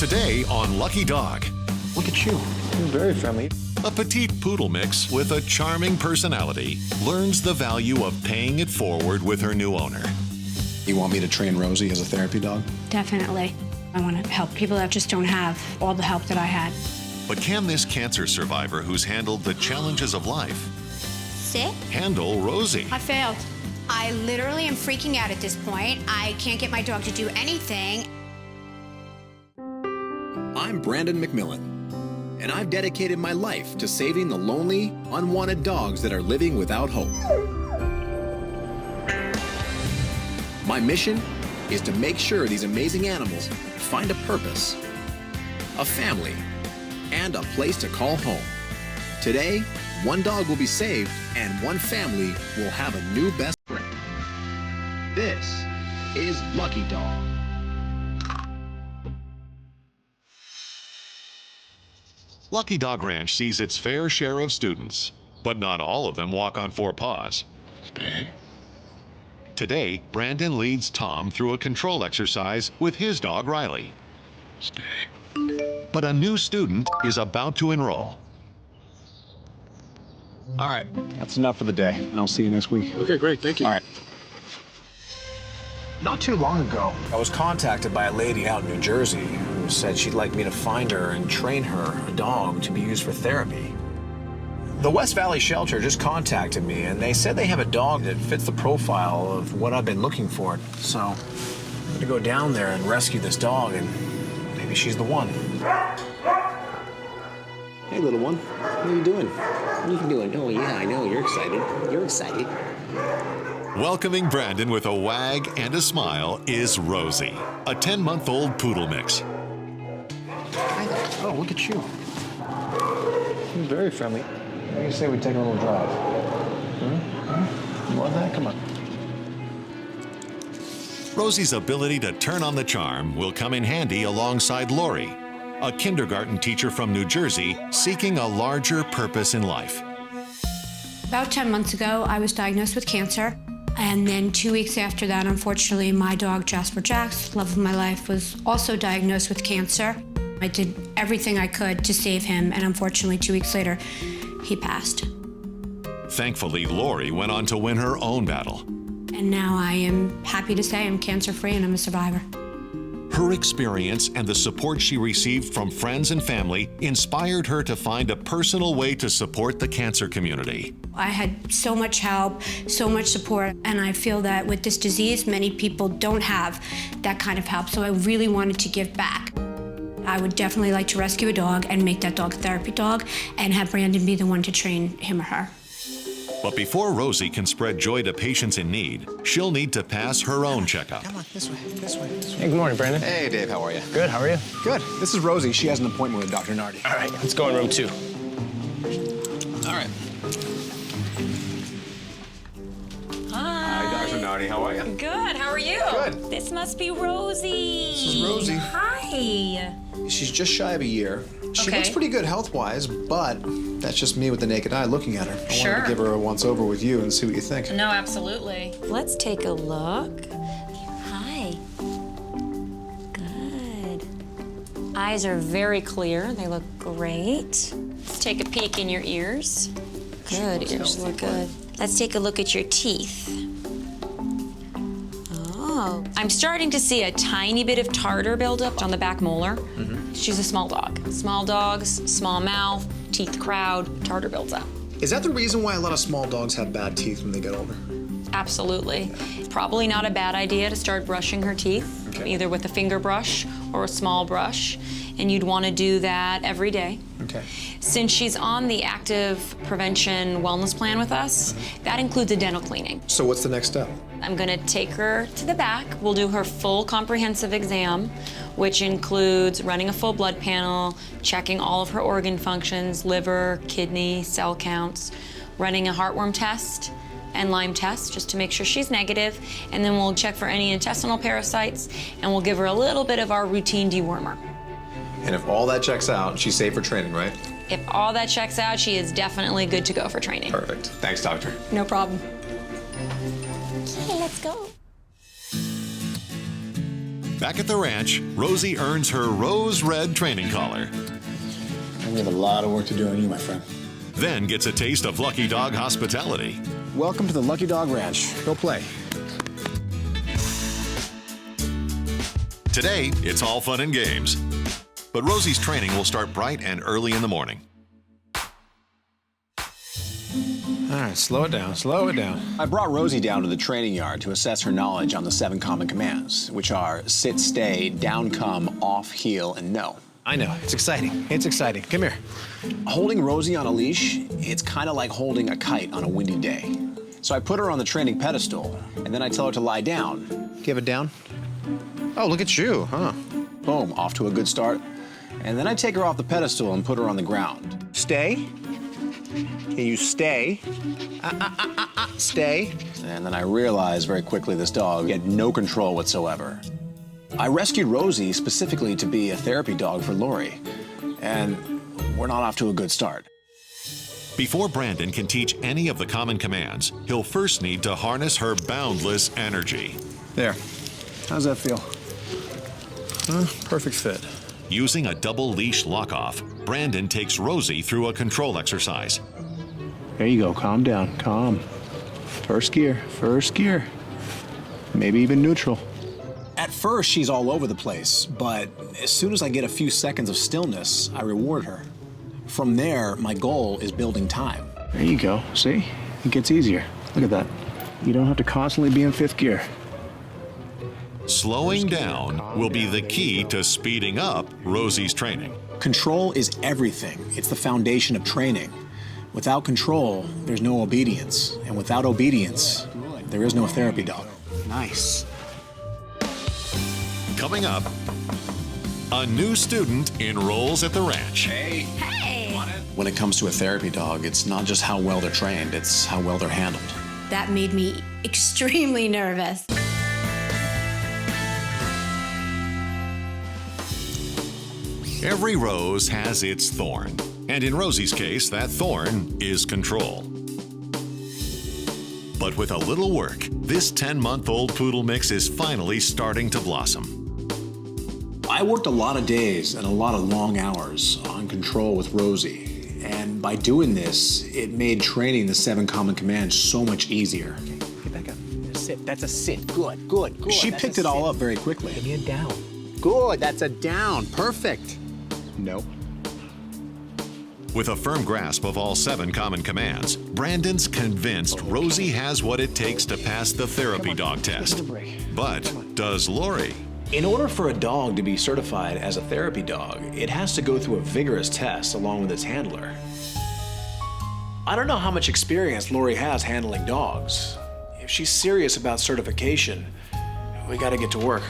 Today on Lucky Dog. Look at you. You're very friendly. A petite poodle mix with a charming personality learns the value of paying it forward with her new owner. You want me to train Rosie as a therapy dog? Definitely. I want to help people that just don't have all the help that I had. But can this cancer survivor who's handled the challenges of life Sit. handle Rosie? I failed. I literally am freaking out at this point. I can't get my dog to do anything. I'm Brandon McMillan, and I've dedicated my life to saving the lonely, unwanted dogs that are living without hope. My mission is to make sure these amazing animals find a purpose, a family, and a place to call home. Today, one dog will be saved and one family will have a new best friend. This is Lucky Dog. Lucky Dog Ranch sees its fair share of students, but not all of them walk on four paws. Today, Brandon leads Tom through a control exercise with his dog Riley. But a new student is about to enroll. All right, that's enough for the day, and I'll see you next week. Okay, great, thank you. All right. Not too long ago, I was contacted by a lady out in New Jersey who said she'd like me to find her and train her a dog to be used for therapy. The West Valley Shelter just contacted me, and they said they have a dog that fits the profile of what I've been looking for. So I'm going to go down there and rescue this dog, and maybe she's the one. Hey, little one. What are you doing? What are you doing? Oh, yeah, I know. You're excited. You're excited. Welcoming Brandon with a wag and a smile is Rosie, a 10-month-old poodle mix. Hi there. Oh, look at you. You're very friendly. What do you say we take a little drive? You want that? Come on. Rosie's ability to turn on the charm will come in handy alongside Lori, a kindergarten teacher from New Jersey seeking a larger purpose in life. About 10 months ago, I was diagnosed with cancer. And then 2 weeks after that, unfortunately, my dog, Jasper Jax, love of my life, was also diagnosed with cancer. I did everything I could to save him, and unfortunately, 2 weeks later, he passed. Thankfully, Lori went on to win her own battle. And now I am happy to say I'm cancer-free and I'm a survivor. Her experience and the support she received from friends and family inspired her to find a personal way to support the cancer community. I had so much help, so much support, and I feel that with this disease, many people don't have that kind of help, so I really wanted to give back. I would definitely like to rescue a dog and make that dog a therapy dog and have Brandon be the one to train him or her. But before Rosie can spread joy to patients in need, she'll need to pass her own checkup. Come on, this way, this way, this way. Hey, good morning, Brandon. Hey, Dave, how are you? Good, how are you? Good. This is Rosie. She has an appointment with Dr. Nardi. All right, let's go in room 2. All right. Hi. Hi, Dr. Nardi. How are you? Good, how are you? Good. This must be Rosie. This is Rosie. Hi. She's just shy of a year. She Okay. looks pretty good health-wise, but that's just me with the naked eye looking at her. I wanted Sure. to give her a once-over with you and see what you think. No, absolutely. Let's take a look. Hi. Good. Eyes are very clear. They look great. Let's take a peek in your ears. Good, ears look good. Let's take a look at your teeth. Oh, I'm starting to see a tiny bit of tartar buildup on the back molar. She's a small dog. Small dogs, small mouth, teeth crowd, tartar builds up. Is that the reason why a lot of small dogs have bad teeth when they get older? Absolutely. Probably not a bad idea to start brushing her teeth, Okay. either with a finger brush or a small brush, and you'd want to do that every day. Okay. Since she's on the active prevention wellness plan with us, that includes a dental cleaning. So what's the next step? I'm gonna take her to the back. We'll do her full comprehensive exam, which includes running a full blood panel, checking all of her organ functions, liver, kidney, cell counts, running a heartworm test and Lyme test just to make sure she's negative, and then we'll check for any intestinal parasites, and we'll give her a little bit of our routine dewormer. And if all that checks out, she's safe for training, right? If all that checks out, she is definitely good to go for training. Perfect. Thanks, doctor. No problem. Okay, let's go. Back at the ranch, Rosie earns her rose red training collar, We have a lot of work to do on you, my friend. then gets a taste of Lucky Dog hospitality. Welcome to the Lucky Dog Ranch. Go play. Today, it's all fun and games. But Rosie's training will start bright and early in the morning. All right, slow it down, slow it down. I brought Rosie down to the training yard to assess her knowledge on the 7 common commands, which are sit, stay, down, come, off, heel, and no. I know, it's exciting. It's exciting. Come here. Holding Rosie on a leash, it's kind of like holding a kite on a windy day. So I put her on the training pedestal, and then I tell her to lie down. Do you have it down? Oh, look at you, huh? Boom, off to a good start. And then I take her off the pedestal and put her on the ground. Stay. Can you stay? Stay. And then I realized very quickly this dog had no control whatsoever. I rescued Rosie specifically to be a therapy dog for Lori, and we're not off to a good start. Before Brandon can teach any of the common commands, he'll first need to harness her boundless energy. There. How's that feel? Perfect fit. Using a double leash lock-off, Brandon takes Rosie through a control exercise. There you go, calm down, calm. First gear, maybe even neutral. At first, she's all over the place, but as soon as I get a few seconds of stillness, I reward her. From there, my goal is building time. There you go, see? It gets easier. Look at that. You don't have to constantly be in 5th gear. Slowing down will be the key to speeding up Rosie's training. Control is everything. It's the foundation of training. Without control, there's no obedience. And without obedience, there is no therapy dog. Nice. Coming up, a new student enrolls at the ranch. Hey! When it comes to a therapy dog, it's not just how well they're trained, it's how well they're handled. That made me extremely nervous. Every rose has its thorn, and in Rosie's case, that thorn is control. But with a little work, this 10-month-old poodle mix is finally starting to blossom. I worked a lot of days and a lot of long hours on control with Rosie. And by doing this, it made training the 7 common commands so much easier. Get back up. Sit. That's a sit. Good, good, good. She picked it all up very quickly. Give me a down. Good, that's a down. Perfect. No. With a firm grasp of all 7 common commands, Brandon's convinced Rosie has what it takes to pass the therapy dog test. But does Lori? In order for a dog to be certified as a therapy dog, it has to go through a vigorous test along with its handler. I don't know how much experience Lori has handling dogs. If she's serious about certification, we gotta get to work.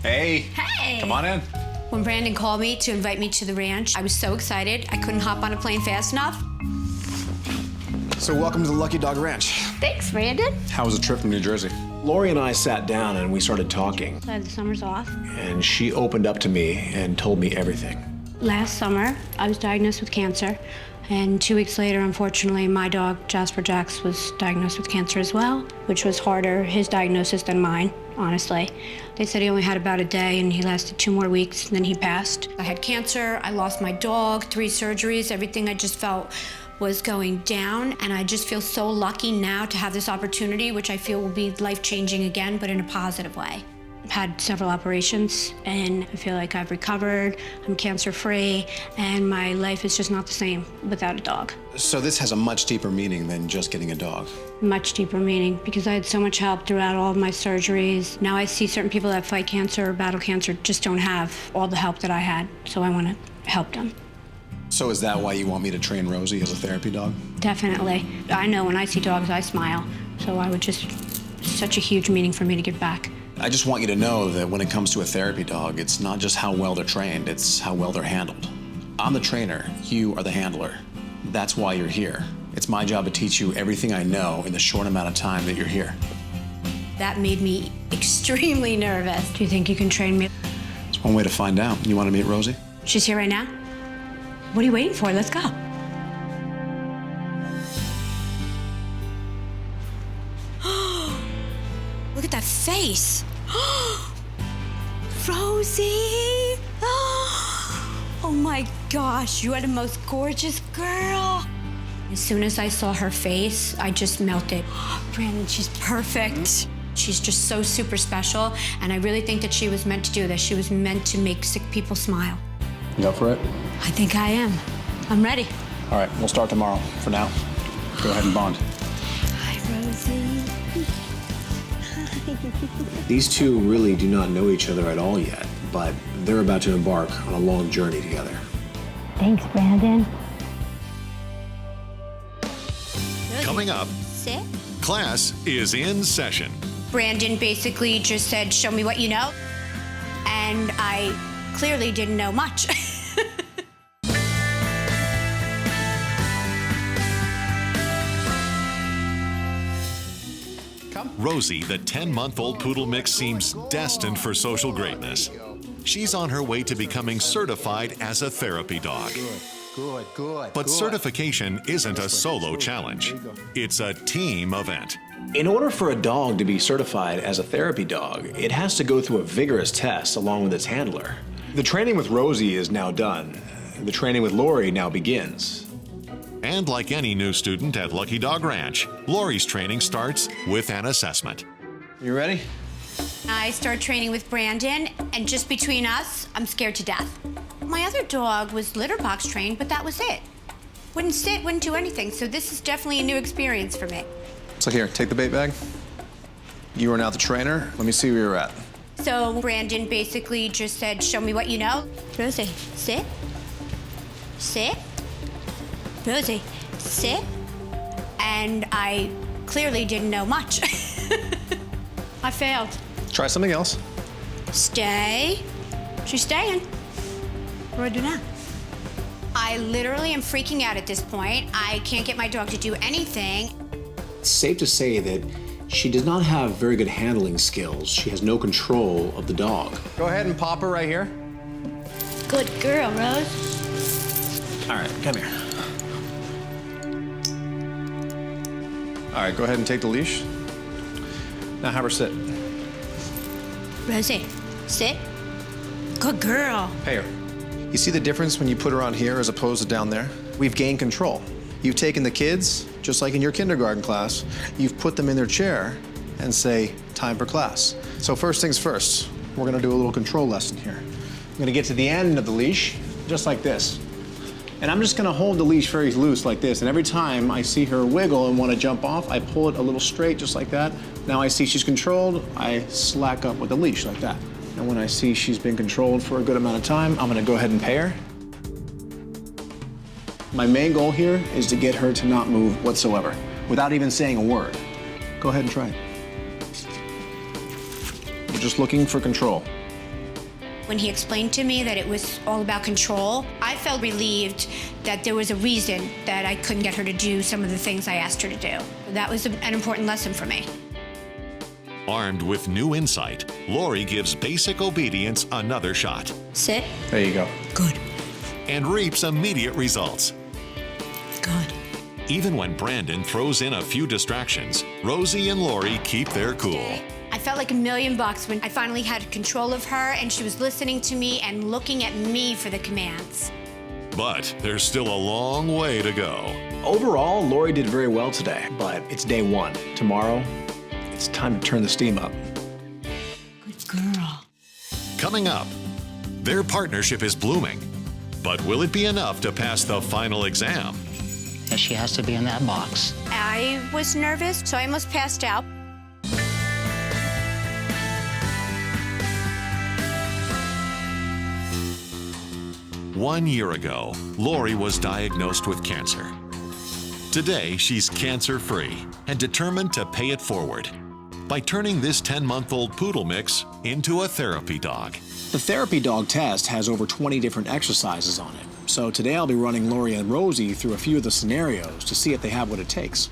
Hey! Hey! Come on in. When Brandon called me to invite me to the ranch, I was so excited. I couldn't hop on a plane fast enough. So welcome to the Lucky Dog Ranch. Thanks, Brandon. How was the trip from New Jersey? Lori and I sat down and we started talking, So the summer's off. and she opened up to me and told me everything. Last summer, I was diagnosed with cancer, and 2 weeks later, unfortunately, my dog, Jasper Jax, was diagnosed with cancer as well, which was harder, his diagnosis, than mine, honestly. They said he only had about a day, and he lasted 2 more weeks, and then he passed. I had cancer, I lost my dog, 3 surgeries, everything I just felt was going down, and I just feel so lucky now to have this opportunity, which I feel will be life-changing again, but in a positive way. I've had several operations, and I feel like I've recovered, I'm cancer-free, and my life is just not the same without a dog. So this has a much deeper meaning than just getting a dog. Much deeper meaning, because I had so much help throughout all of my surgeries. Now I see certain people that fight cancer or battle cancer just don't have all the help that I had, so I want to help them. So is that why you want me to train Rosie as a therapy dog? Definitely. I know when I see dogs, I smile, so I would just, such a huge meaning for me to give back. I just want you to know that when it comes to a therapy dog, it's not just how well they're trained, it's how well they're handled. I'm the trainer, you are the handler. That's why you're here. It's my job to teach you everything I know in the short amount of time that you're here. That made me extremely nervous. Do you think you can train me? It's one way to find out. You want to meet Rosie? She's here right now? What are you waiting for? Let's go. Look at that face. Rosie! Oh my gosh, you are the most gorgeous girl. As soon as I saw her face, I just melted. Brandon, she's perfect. She's just so super special, and I really think that she was meant to do this. She was meant to make sick people smile. You up for it? I think I am. I'm ready. All right, we'll start tomorrow. For now, go ahead and bond. Hi, Rosie. These two really do not know each other at all yet, but they're about to embark on a long journey together. Thanks, Brandon. Coming up, Sit. class is in session. Brandon basically just said, show me what you know. And I clearly didn't know much. Rosie, the 10-month-old poodle mix, seems destined for social greatness. She's on her way to becoming certified as a therapy dog. Good. But certification isn't a solo challenge. It's a team event. In order for a dog to be certified as a therapy dog, it has to go through a vigorous test along with its handler. The training with Rosie is now done. The training with Lori now begins. And like any new student at Lucky Dog Ranch, Lori's training starts with an assessment. You ready? I start training with Brandon, and just between us, I'm scared to death. My other dog was litter box trained, but that was it. Wouldn't sit, wouldn't do anything, so this is definitely a new experience for me. So here, take the bait bag. You are now the trainer. Let me see where you're at. So Brandon basically just said, show me what you know. Rosie, sit. Sit. Rosie, sit. And I clearly didn't know much. I failed. Try something else. Stay. She's staying. What do I do now? I literally am freaking out at this point. I can't get my dog to do anything. It's safe to say that she does not have very good handling skills. She has no control of the dog. Go ahead and pop her right here. Good girl, Rose. All right, come here. All right, go ahead and take the leash. Now have her sit. Rosie, sit. Good girl. Pay her. You see the difference when you put her on here as opposed to down there? We've gained control. You've taken the kids, just like in your kindergarten class, you've put them in their chair and say, time for class. So first things first, we're gonna do a little control lesson here. I'm gonna get to the end of the leash, just like this. And I'm just gonna hold the leash very loose like this, and every time I see her wiggle and wanna jump off, I pull it a little straight, just like that. Now I see she's controlled, I slack up with the leash like that. And when I see she's been controlled for a good amount of time, I'm gonna go ahead and pay her. My main goal here is to get her to not move whatsoever, without even saying a word. Go ahead and try it. We're just looking for control. When he explained to me that it was all about control, I felt relieved that there was a reason that I couldn't get her to do some of the things I asked her to do. That was an important lesson for me. Armed with new insight, Lori gives basic obedience another shot Sit. There you go. Good. and reaps immediate results. Good. Even when Brandon throws in a few distractions, Rosie and Lori keep their cool. I felt like $1,000,000 when I finally had control of her and she was listening to me and looking at me for the commands. But there's still a long way to go. Overall, Lori did very well today, but it's day one. Tomorrow, it's time to turn the steam up. Good girl. Coming up, their partnership is blooming. But will it be enough to pass the final exam? She has to be in that box. I was nervous, so I almost passed out. One year ago, Lori was diagnosed with cancer. Today, she's cancer-free and determined to pay it forward by turning this 10-month-old poodle mix into a therapy dog. The therapy dog test has over 20 different exercises on it. So today I'll be running Lori and Rosie through a few of the scenarios to see if they have what it takes.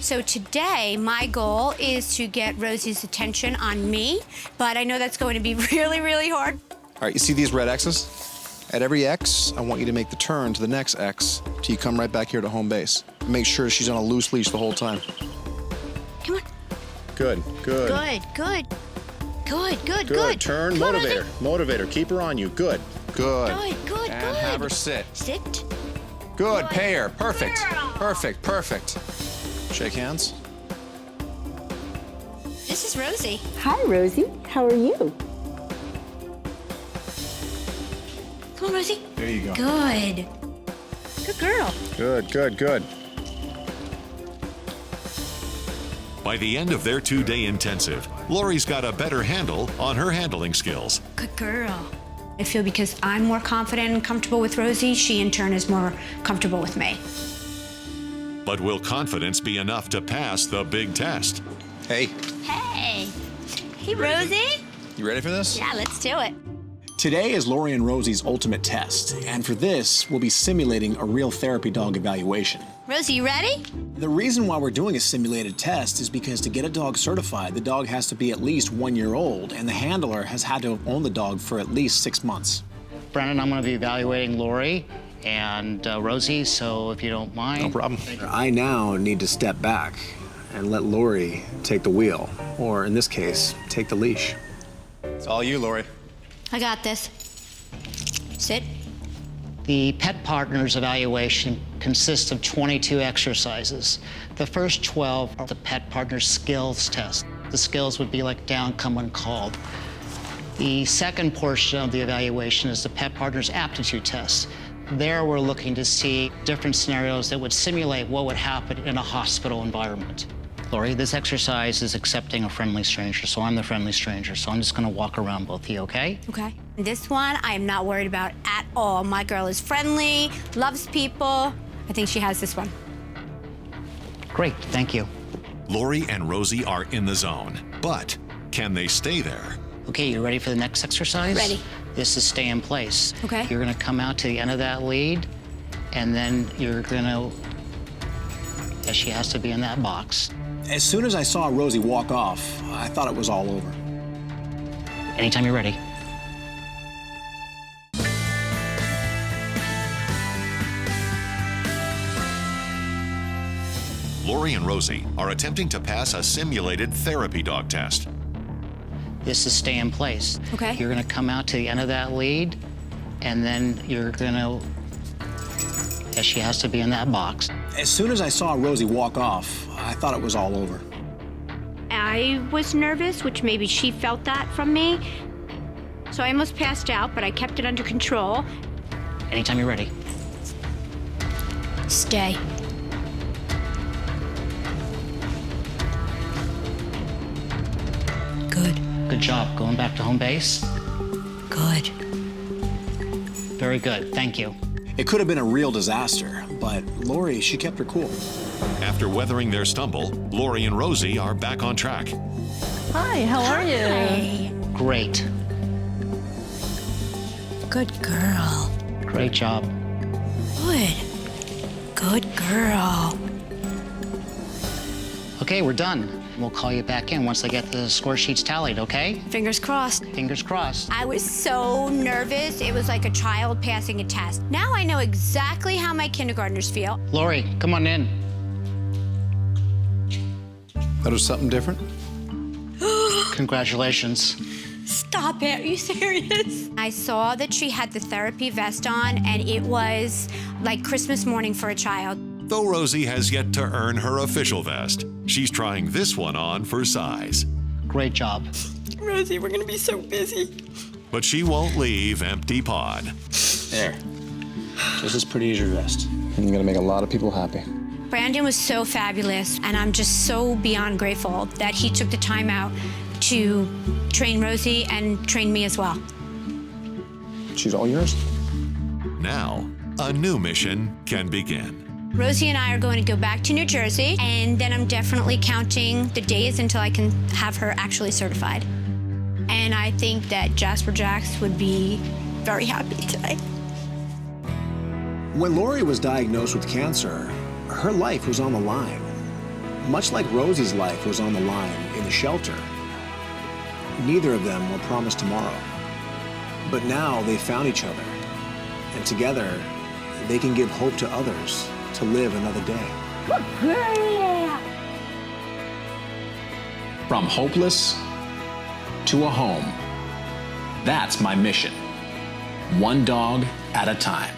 So today, my goal is to get Rosie's attention on me, but I know that's going to be really, really hard. All right, you see these red X's? At every X, I want you to make the turn to the next X till you come right back here to home base. Make sure she's on a loose leash the whole time. Come on. Good, good. Good, good. Good, good, Good. good. Turn, Come on, motivator. Motivator. Keep her on you. Good. Good. Good, good, And good. have her sit. Sit. Good. Good Pay her. Perfect. girl. Perfect. Perfect. Shake hands. This is Rosie. Hi, Rosie. How are you? Come on, Rosie. There you go. Good. Good girl. Good, good, good. By the end of their 2-day intensive, Lori's got a better handle on her handling skills. Good girl. I feel because I'm more confident and comfortable with Rosie, she in turn is more comfortable with me. But will confidence be enough to pass the big test? Hey, Hey. Hey, Rosie. you ready for this? Yeah, let's do it. Today is Lori and Rosie's ultimate test, and for this, we'll be simulating a real therapy dog evaluation. Rosie, you ready? The reason why we're doing a simulated test is because to get a dog certified, the dog has to be at least 1 year old, and the handler has had to have owned the dog for at least 6 months. Brandon, I'm going to be evaluating Lori and Rosie, so if you don't mind. No problem. I now need to step back and let Lori take the wheel, or in this case, take the leash. It's all you, Lori. I got this. Sit. The Pet Partners evaluation consists of 22 exercises. The first 12 are the Pet Partners skills test. The skills would be like down, come when called. The second portion of the evaluation is the Pet Partners aptitude test. There we're looking to see different scenarios that would simulate what would happen in a hospital environment. Lori, this exercise is accepting a friendly stranger, so I'm the friendly stranger, so I'm just gonna walk around both of you, okay? Okay. This one I am not worried about at all. My girl is friendly, loves people. I think she has this one. Great, thank you. Lori and Rosie are in the zone, but can they stay there? Okay, you ready for the next exercise? Ready. This is stay in place. Okay. You're gonna come out to the end of that lead, and then you're gonna, yes, she has to be in that box. As soon as I saw Rosie walk off, I thought it was all over. Anytime you're ready. Lori and Rosie are attempting to pass a simulated therapy dog test. This is stay in place. Okay. You're gonna come out to the end of that lead, and then you're gonna, yes, she has to be in that box. As soon as I saw Rosie walk off, I thought it was all over. I was nervous, which maybe she felt that from me. So I almost passed out, but I kept it under control. Anytime you're ready. Stay. Good. Good job. Going back to home base. Good. Very good, thank you. It could have been a real disaster, but Lori, she kept her cool. After weathering their stumble, Lori and Rosie are back on track. Hi, how are you? Hey. Great, Good girl. great job. Good. Good girl. Okay, we're done. We'll call you back in once I get the score sheets tallied, okay? Fingers crossed. Fingers crossed. I was so nervous. It was like a child passing a test. Now I know exactly how my kindergartners feel. Lori, come on in. That was something different? Congratulations. Stop it. Are you serious? I saw that she had the therapy vest on, and it was like Christmas morning for a child. Though Rosie has yet to earn her official vest, she's trying this one on for size. Great job. Rosie, we're gonna be so busy. But she won't leave empty-pawed. There. Just as pretty as your vest. And you're gonna make a lot of people happy. Brandon was so fabulous, and I'm just so beyond grateful that he took the time out to train Rosie and train me as well. She's all yours. Now, a new mission can begin. Rosie and I are going to go back to New Jersey, and then I'm definitely counting the days until I can have her actually certified. And I think that Jasper Jax would be very happy today. When Lori was diagnosed with cancer, her life was on the line. Much like Rosie's life was on the line in the shelter. Neither of them were promised tomorrow. But now they found each other, and together they can give hope to others to live another day. From hopeless to a home. That's my mission. One dog at a time.